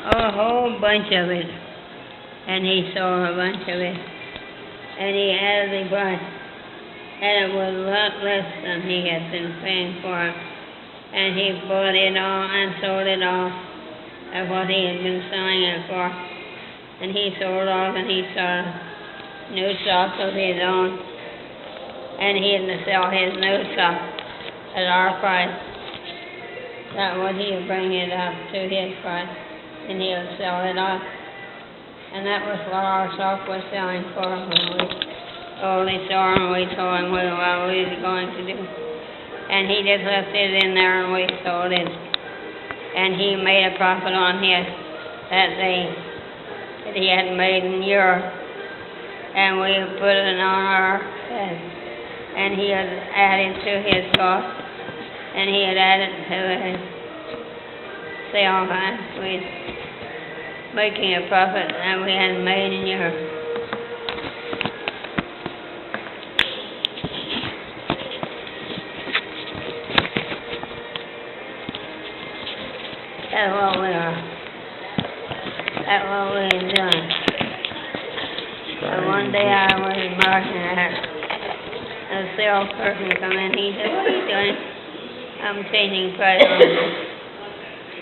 a whole bunch of it, and he sold a bunch of it, and he added the price, and it was a lot less than he had been paying for it, and he bought it all and sold it all at what he had been selling it for, and he sold off and he started new stock of his own, and he had to sell his new stock at our price. That would he would bring it up to his price, and he would sell it off. And that was what our stock was selling for when we sold the store, and we told him what we were going to do. And he just left it in there, and we sold it. And he made a profit on his that he had made in Europe. And we put it on our head. And he had added to his cost, and he had added to his sale price. We making a profit that we hadn't made in Europe. That's what we are. That's what we're doing. And one day I was marking at a salesperson come in. He said, "What are you doing?" "I'm changing price on this."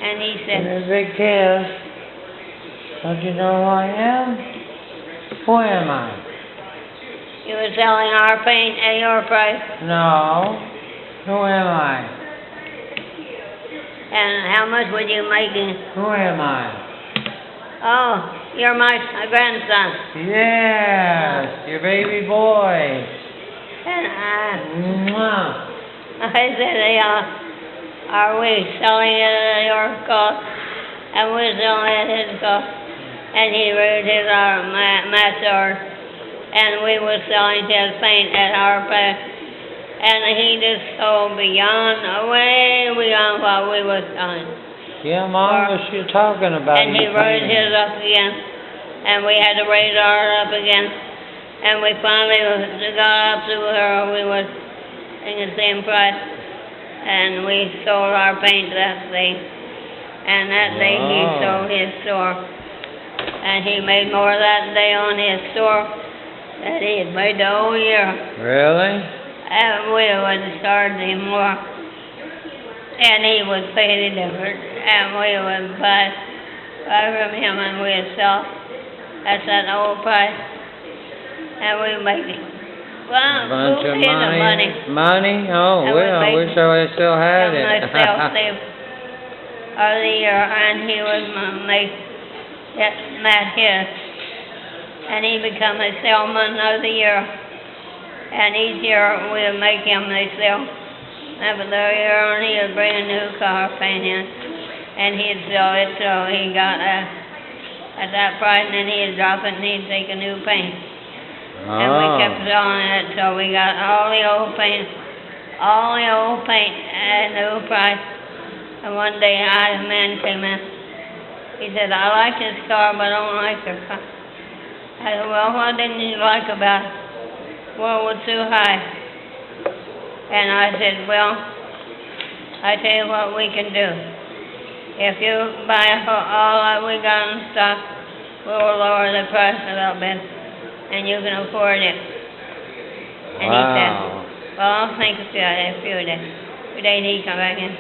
And he said, "You're a big kid. Don't you know who I am? Who am I?" "You were selling our paint at your price." "No. Who am I?" "And how much would you make it?" "Who am I?" "Oh, you're my grandson." "Yes, your baby boy." And Mwah. I said, "Are we selling it at your cost?" And we're selling it at his cost. And he raised his match order, and we were selling his paint at our price. And he just sold way beyond what we were selling. Yeah, Mom, what's she talking about? And he raised his up again, and we had to raise ours up again. And we finally got up to where we were paying the same price, and we sold our paint that day. And that day he sold his store, and he made more that day on his store than he had made the whole year. Really? And we would charge him more, and he would pay the difference, and we would buy from him, and we'd sell at that old price, and we make it. Well, A bunch of money. Money? Oh, And well, I wish I still had from it. myself, of the year, and he was make that Matt his, and he become a salesman of the year. And each year we would make him a sale. After the year, he would bring a new car paint in, and he'd sell it till he got at that price, and then he'd drop it and he'd take a new paint. And we kept selling it till we got all the old paint at a new price. And one day a man came in. He said, "I like this car, but I don't like your car." I said, "Well, what didn't you like about it?" "Well, it was too high." And I said, "Well, I tell you what we can do. If you buy all that we got in stock, we'll lower the price a little bit, and you can afford it." And he said, "Well, I'll think of it a few days." 2 days he come back in.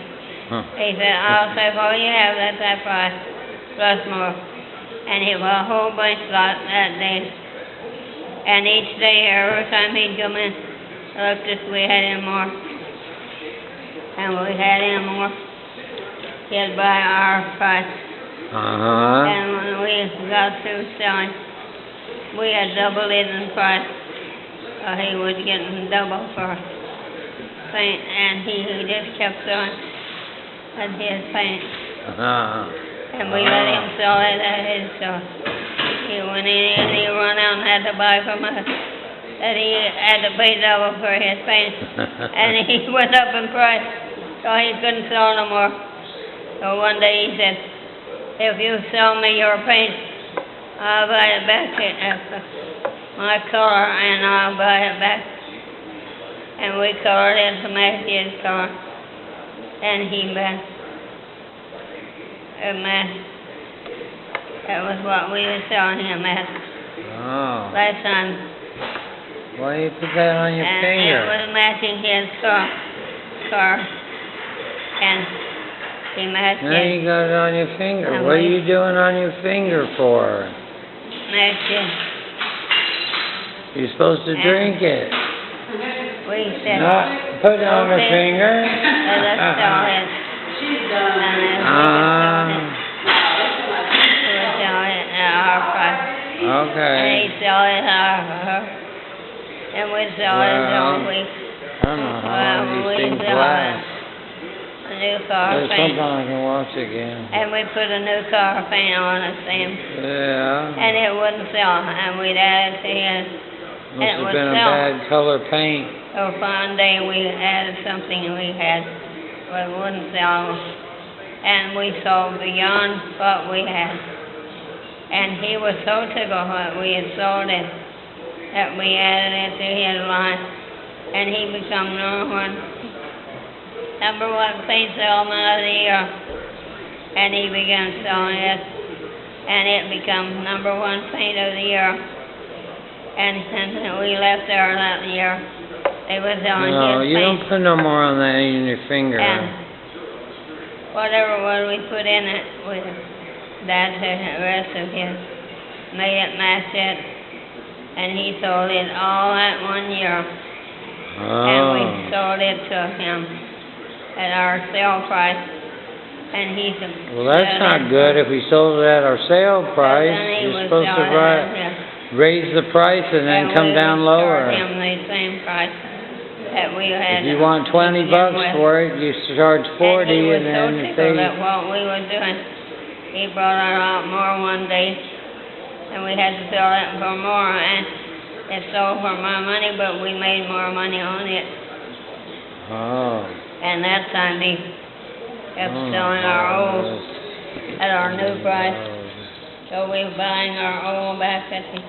He said, "I'll say, well, you have that price, plus more." And he bought a whole bunch lot that day. And each day, every time he'd come in, looked if we had any more. And we had any more, he'd buy our price. And when we got through selling, we had doubled it in price. He was getting double for paint, and he just kept selling at his paint. And we let him sell it at his store. He went in and he run out and had to buy from us. And he had to pay double for his paint. And he went up in price, so he couldn't sell no more. So one day he said, "If you sell me your paint, I'll buy it back after my color, and I'll buy it back." And we colored it to match his color. And he matched. That was what we were selling him at Oh. last time. Why you put that on your And finger? it was matching his car. And he matched Now it. you got it on your finger. And What are we- you doing on your finger for? Matched it. You're supposed to And- drink it. We said, Not put it on the Okay. finger. let us sell it. And we would Ah, sell it at our price. And okay. he'd sell it at her. And we'd sell it Well, until we I don't know how long these things last. a new car There's paint. something I can watch again. And we put a new car paint on it, Sam. Yeah. And it wouldn't sell. And we'd add it to his. Must have would been a sell. bad color paint. So one day we added something and we had, but it wouldn't sell. And we sold beyond what we had. And he was so tickled that we had sold it, that we added it to his line. And he become number one paint salesman of the year. And he began selling it. And it became number one paint of the year. And we left there that year. They was selling No, his you paint. don't put no more on that in your finger. And whatever was we put in it, that's the rest of his. Made it match it. And he sold it all that 1 year. And we Oh. sold it to him at our sale price. And he said, Well, that's not good. If we sold it at our sale price, then he you're was supposed to selling it, yeah. raise the price and then And come we down would lower. charge him the same price that we had. If you want 20 him bucks with. for it, you charge 40, and then And he if was so tickled they... at what we were doing. He brought it out more one day, and we had to sell it for more, and it sold for more money, but we made more money on it. Oh. And that time he kept Oh, selling our old yes. at our new price. Oh. So we were buying our old back at the